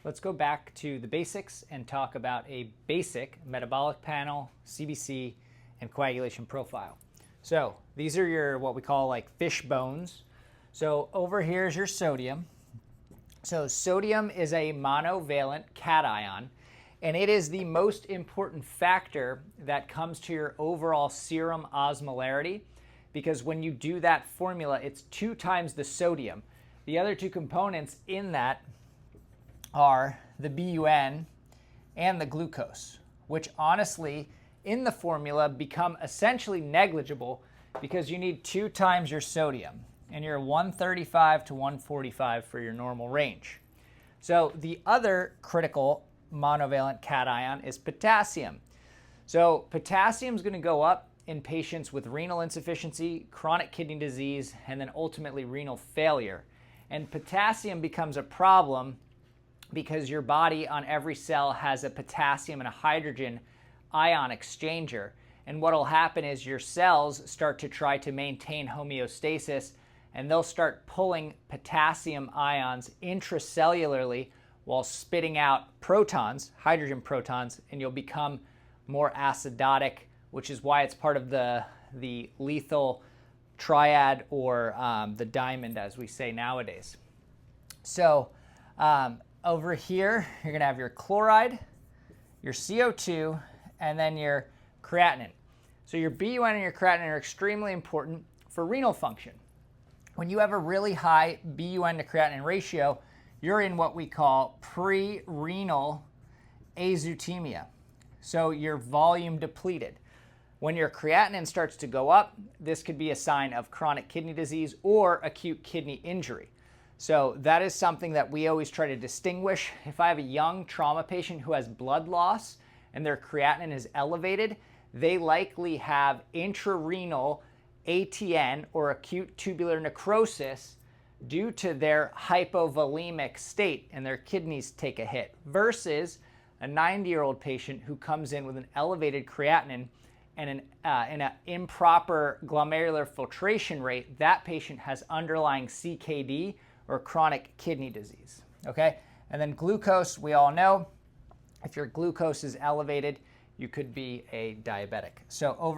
let's go back to the basics and talk about a basic metabolic panel, CBC, and coagulation profile. So these are your what we call like fish bones. So over here is your sodium. So sodium is a monovalent cation, and it is the most important factor that comes to your overall serum osmolarity, because when you do that formula, it's 2 times the sodium. The other 2 components in that are the BUN and the glucose, which honestly in the formula become essentially negligible because you need 2 times your sodium, and you're 135 to 145 for your normal range. So the other critical monovalent cation is potassium. So potassium is going to go up in patients with renal insufficiency, chronic kidney disease, and then ultimately renal failure. And potassium becomes a problem because your body on every cell has a potassium and a hydrogen ion exchanger. And what will happen is your cells start to try to maintain homeostasis, and they'll start pulling potassium ions intracellularly while spitting out protons, hydrogen protons, and you'll become more acidotic, which is why it's part of the lethal triad, or the diamond, as we say nowadays. So over here, you're going to have your chloride, your CO2, and then your creatinine. So your BUN and your creatinine are extremely important for renal function. When you have a really high BUN to creatinine ratio, you're in what we call pre-renal azotemia. So you're volume depleted. When your creatinine starts to go up, this could be a sign of chronic kidney disease or acute kidney injury. So that is something that we always try to distinguish. If I have a young trauma patient who has blood loss and their creatinine is elevated, they likely have intrarenal ATN, or acute tubular necrosis, due to their hypovolemic state, and their kidneys take a hit, versus a 90-year-old patient who comes in with an elevated creatinine and an improper glomerular filtration rate. That patient has underlying CKD, or chronic kidney disease. Okay? And then glucose, we all know, if your glucose is elevated, you could be a diabetic. So over